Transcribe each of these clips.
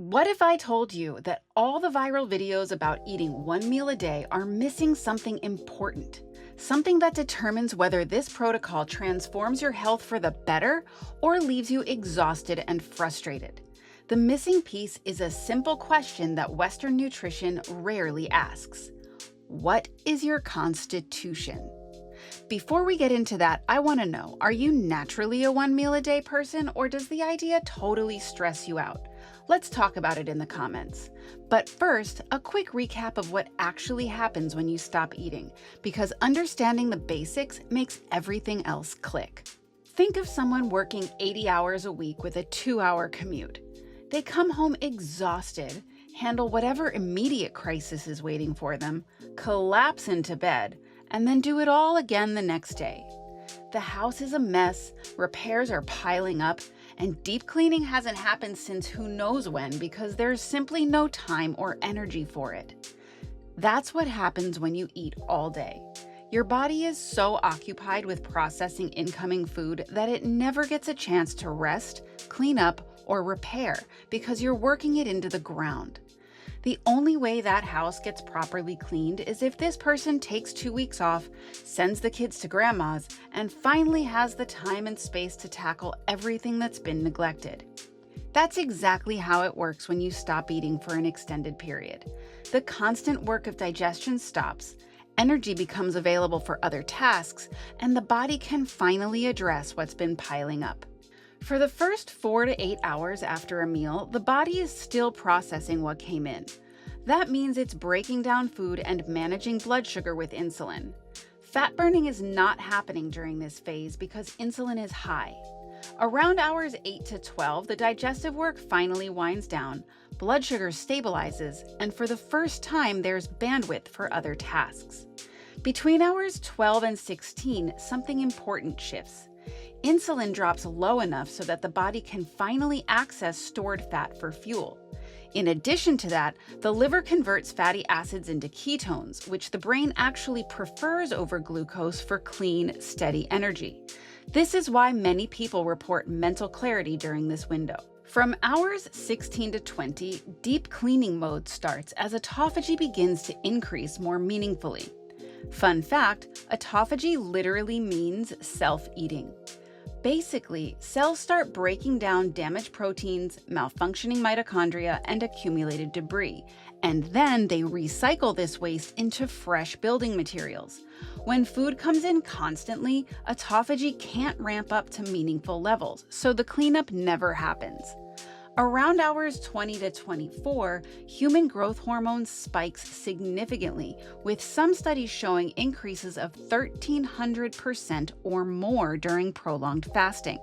What if I told you that all the viral videos about eating one meal a day are missing something important? Something that determines whether this protocol transforms your health for the better or leaves you exhausted and frustrated. The missing piece is a simple question that Western nutrition rarely asks. What is your constitution? Before we get into that, I want to know, are you naturally a one meal a day person, or does the idea totally stress you out? Let's talk about it in the comments. But first, a quick recap of what actually happens when you stop eating, because understanding the basics makes everything else click. Think of someone working 80 hours a week with a 2-hour commute. They come home exhausted, handle whatever immediate crisis is waiting for them, collapse into bed, and then do it all again the next day. The house is a mess, repairs are piling up, and deep cleaning hasn't happened since who knows when because there's simply no time or energy for it. That's what happens when you eat all day. Your body is so occupied with processing incoming food that it never gets a chance to rest, clean up, or repair because you're working it into the ground. The only way that house gets properly cleaned is if this person takes 2 weeks off, sends the kids to grandma's, and finally has the time and space to tackle everything that's been neglected. That's exactly how it works when you stop eating for an extended period. The constant work of digestion stops, energy becomes available for other tasks, and the body can finally address what's been piling up. For the first 4 to 8 hours after a meal, the body is still processing what came in. That means it's breaking down food and managing blood sugar with insulin. Fat burning is not happening during this phase because insulin is high. Around hours 8 to 12, the digestive work finally winds down, blood sugar stabilizes, and for the first time, there's bandwidth for other tasks. Between hours 12 and 16, something important shifts. Insulin drops low enough so that the body can finally access stored fat for fuel. In addition to that, the liver converts fatty acids into ketones, which the brain actually prefers over glucose for clean, steady energy. This is why many people report mental clarity during this window. From hours 16 to 20, deep cleaning mode starts as autophagy begins to increase more meaningfully. Fun fact, autophagy literally means self-eating. Basically, cells start breaking down damaged proteins, malfunctioning mitochondria, and accumulated debris, and then they recycle this waste into fresh building materials. When food comes in constantly, autophagy can't ramp up to meaningful levels, so the cleanup never happens. Around hours 20 to 24, human growth hormone spikes significantly, with some studies showing increases of 1,300% or more during prolonged fasting.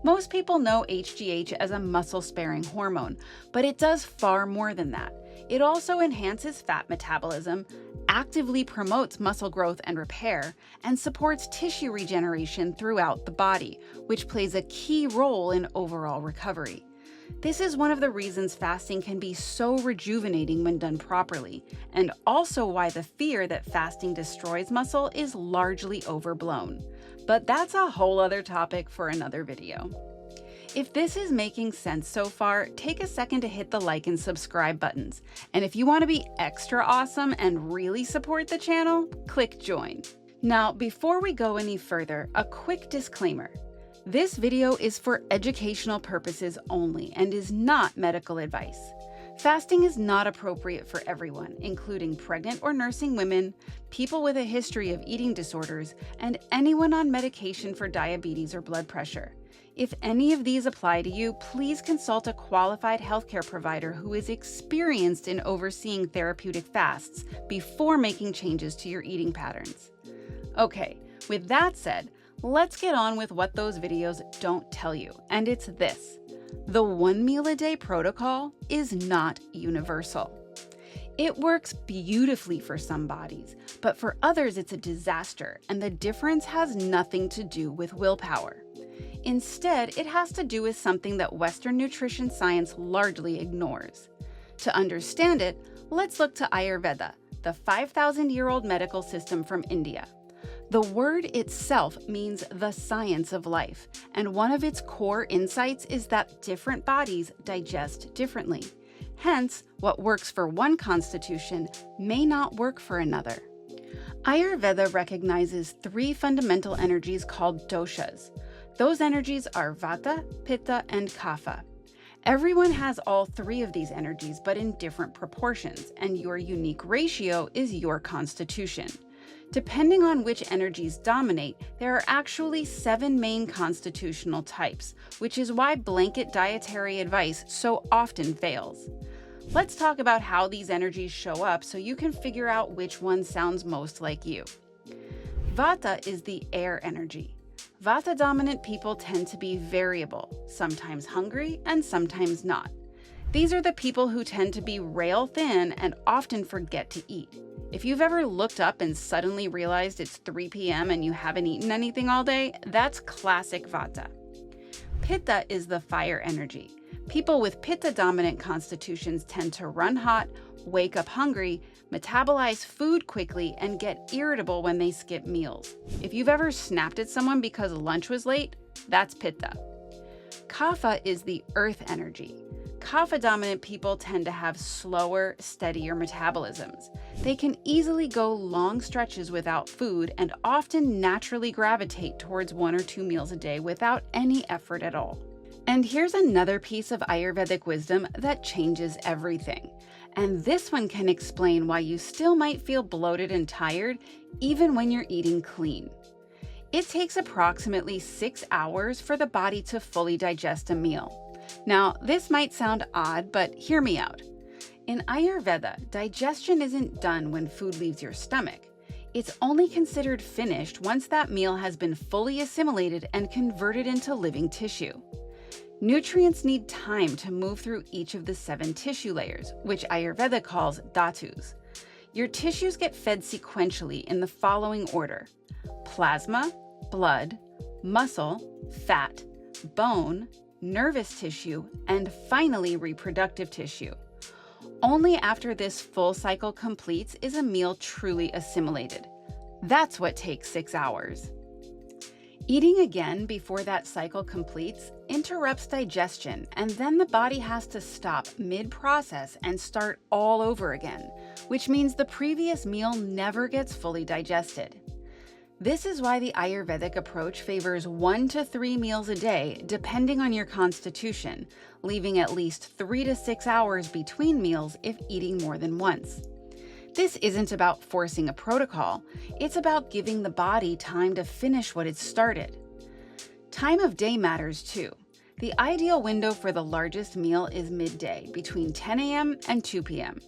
Most people know HGH as a muscle-sparing hormone, but it does far more than that. It also enhances fat metabolism, actively promotes muscle growth and repair, and supports tissue regeneration throughout the body, which plays a key role in overall recovery. This is one of the reasons fasting can be so rejuvenating when done properly, and also why the fear that fasting destroys muscle is largely overblown. But that's a whole other topic for another video. If this is making sense so far, take a second to hit the like and subscribe buttons. And if you want to be extra awesome and really support the channel, click join. Now, before we go any further, a quick disclaimer. This video is for educational purposes only and is not medical advice. Fasting is not appropriate for everyone, including pregnant or nursing women, people with a history of eating disorders, and anyone on medication for diabetes or blood pressure. If any of these apply to you, please consult a qualified healthcare provider who is experienced in overseeing therapeutic fasts before making changes to your eating patterns. Okay, with that said, let's get on with what those videos don't tell you, and it's this. The one meal a day protocol is not universal. It works beautifully for some bodies, but for others it's a disaster, and the difference has nothing to do with willpower. Instead, it has to do with something that Western nutrition science largely ignores. To understand it, let's look to Ayurveda, the 5,000-year-old medical system from India. The word itself means the science of life, and one of its core insights is that different bodies digest differently. Hence, what works for one constitution may not work for another. Ayurveda recognizes three fundamental energies called doshas. Those energies are Vata, Pitta, and Kapha. Everyone has all three of these energies, but in different proportions, and your unique ratio is your constitution. Depending on which energies dominate, there are actually 7 main constitutional types, which is why blanket dietary advice so often fails. Let's talk about how these energies show up so you can figure out which one sounds most like you. Vata is the air energy. Vata-dominant people tend to be variable, sometimes hungry and sometimes not. These are the people who tend to be rail thin and often forget to eat. If you've ever looked up and suddenly realized it's 3 p.m. and you haven't eaten anything all day, that's classic Vata. Pitta is the fire energy. People with Pitta-dominant constitutions tend to run hot, wake up hungry, metabolize food quickly, and get irritable when they skip meals. If you've ever snapped at someone because lunch was late, that's Pitta. Kapha is the earth energy. Kapha-dominant people tend to have slower, steadier metabolisms. They can easily go long stretches without food and often naturally gravitate towards 1 or 2 meals a day without any effort at all. And here's another piece of Ayurvedic wisdom that changes everything. And this one can explain why you still might feel bloated and tired even when you're eating clean. It takes approximately 6 hours for the body to fully digest a meal. Now, this might sound odd, but hear me out. In Ayurveda, digestion isn't done when food leaves your stomach. It's only considered finished once that meal has been fully assimilated and converted into living tissue. Nutrients need time to move through each of the 7 tissue layers, which Ayurveda calls dhatus. Your tissues get fed sequentially in the following order: plasma, blood, muscle, fat, bone, nervous tissue, and finally reproductive tissue. Only after this full cycle completes is a meal truly assimilated. That's what takes 6 hours. Eating again before that cycle completes interrupts digestion, and then the body has to stop mid-process and start all over again, which means the previous meal never gets fully digested. This is why the Ayurvedic approach favors 1 to 3 meals a day, depending on your constitution, leaving at least 3 to 6 hours between meals if eating more than once. This isn't about forcing a protocol, it's about giving the body time to finish what it started. Time of day matters too. The ideal window for the largest meal is midday, between 10 a.m. and 2 p.m.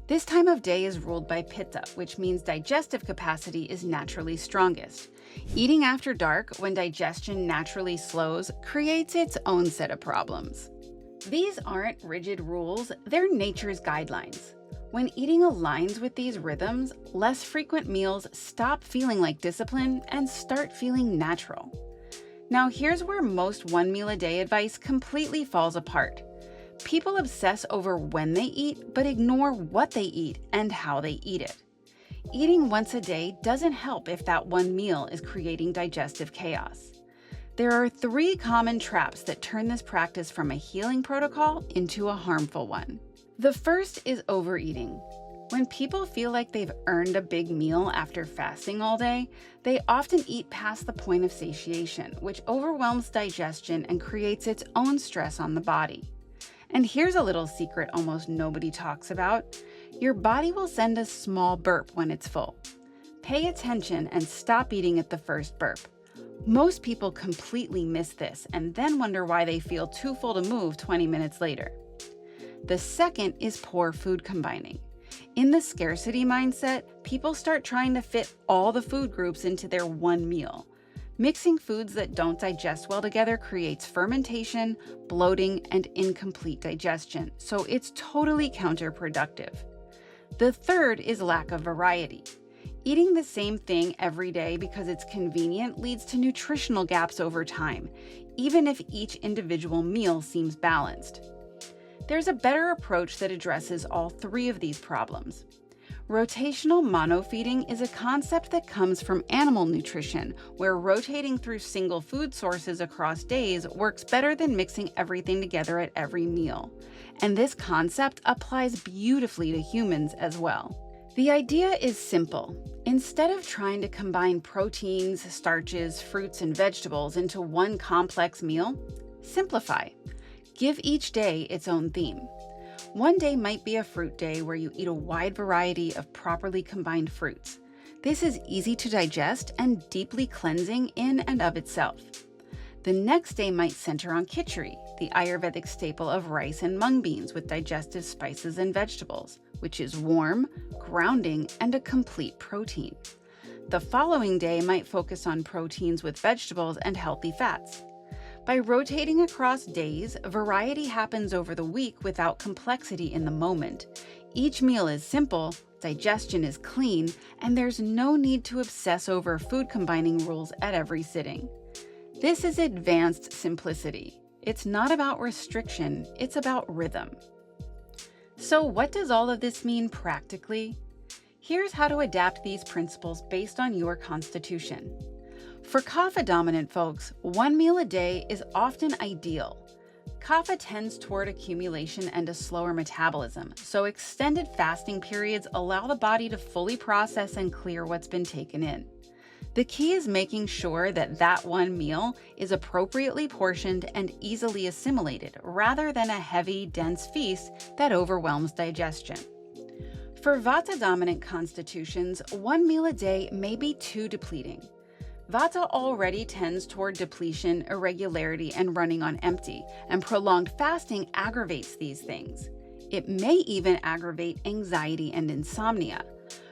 This time of day is ruled by Pitta, which means digestive capacity is naturally strongest. Eating after dark, when digestion naturally slows, creates its own set of problems. These aren't rigid rules, they're nature's guidelines. When eating aligns with these rhythms, less frequent meals stop feeling like discipline and start feeling natural. Now here's where most 1 meal a day advice completely falls apart. People obsess over when they eat, but ignore what they eat and how they eat it. Eating once a day doesn't help if that one meal is creating digestive chaos. There are 3 common traps that turn this practice from a healing protocol into a harmful one. The first is overeating. When people feel like they've earned a big meal after fasting all day, they often eat past the point of satiation, which overwhelms digestion and creates its own stress on the body. And here's a little secret almost nobody talks about. Your body will send a small burp when it's full. Pay attention and stop eating at the first burp. Most people completely miss this and then wonder why they feel too full to move 20 minutes later. The second is poor food combining. In the scarcity mindset, people start trying to fit all the food groups into their one meal. Mixing foods that don't digest well together creates fermentation, bloating, and incomplete digestion, so it's totally counterproductive. The third is lack of variety. Eating the same thing every day because it's convenient leads to nutritional gaps over time, even if each individual meal seems balanced. There's a better approach that addresses all 3 of these problems. Rotational monofeeding is a concept that comes from animal nutrition, where rotating through single food sources across days works better than mixing everything together at every meal. And this concept applies beautifully to humans as well. The idea is simple. Instead of trying to combine proteins, starches, fruits, and vegetables into one complex meal, simplify. Give each day its own theme. One day might be a fruit day where you eat a wide variety of properly combined fruits. This is easy to digest and deeply cleansing in and of itself. The next day might center on khichdi, the Ayurvedic staple of rice and mung beans with digestive spices and vegetables, which is warm, grounding, and a complete protein. The following day might focus on proteins with vegetables and healthy fats. By rotating across days, variety happens over the week without complexity in the moment. Each meal is simple, digestion is clean, and there's no need to obsess over food combining rules at every sitting. This is advanced simplicity. It's not about restriction, it's about rhythm. So what does all of this mean practically? Here's how to adapt these principles based on your constitution. For Kapha-dominant folks, one meal a day is often ideal. Kapha tends toward accumulation and a slower metabolism, so extended fasting periods allow the body to fully process and clear what's been taken in. The key is making sure that one meal is appropriately portioned and easily assimilated, rather than a heavy, dense feast that overwhelms digestion. For Vata-dominant constitutions, one meal a day may be too depleting. Vata already tends toward depletion, irregularity, and running on empty, and prolonged fasting aggravates these things. It may even aggravate anxiety and insomnia.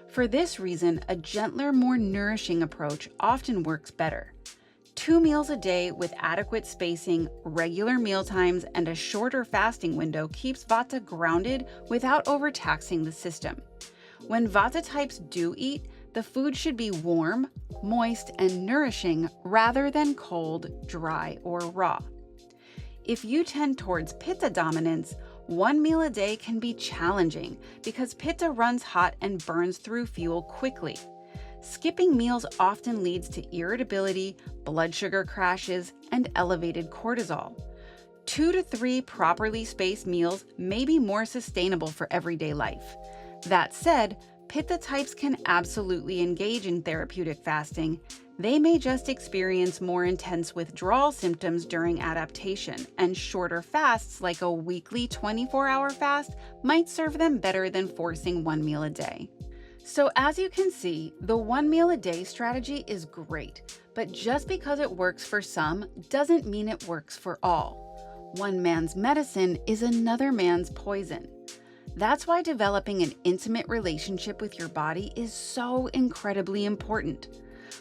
For this reason, a gentler, more nourishing approach often works better. 2 meals a day with adequate spacing, regular meal times, and a shorter fasting window keeps Vata grounded without overtaxing the system. When Vata types do eat, the food should be warm, moist, and nourishing rather than cold, dry, or raw. If you tend towards Pitta dominance, one meal a day can be challenging because Pitta runs hot and burns through fuel quickly. Skipping meals often leads to irritability, blood sugar crashes, and elevated cortisol. 2 to 3 properly spaced meals may be more sustainable for everyday life. That said, Pitta types can absolutely engage in therapeutic fasting. They may just experience more intense withdrawal symptoms during adaptation, and shorter fasts like a weekly 24-hour fast might serve them better than forcing one meal a day. So as you can see, the one meal a day strategy is great, but just because it works for some doesn't mean it works for all. One man's medicine is another man's poison. That's why developing an intimate relationship with your body is so incredibly important.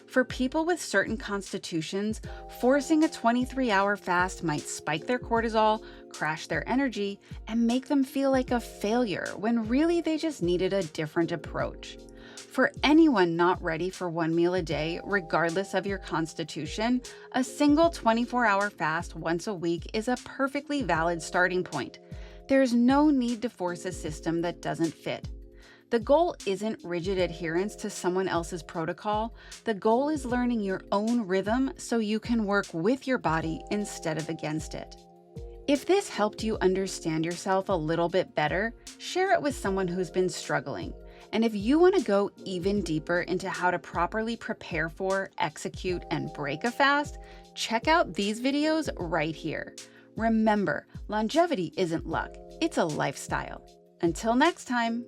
For people with certain constitutions, forcing a 23-hour fast might spike their cortisol, crash their energy, and make them feel like a failure when really they just needed a different approach. For anyone not ready for one meal a day, regardless of your constitution, a single 24-hour fast once a week is a perfectly valid starting point. There's no need to force a system that doesn't fit. The goal isn't rigid adherence to someone else's protocol. The goal is learning your own rhythm so you can work with your body instead of against it. If this helped you understand yourself a little bit better, share it with someone who's been struggling. And if you want to go even deeper into how to properly prepare for, execute, and break a fast, check out these videos right here. Remember, longevity isn't luck, it's a lifestyle. Until next time.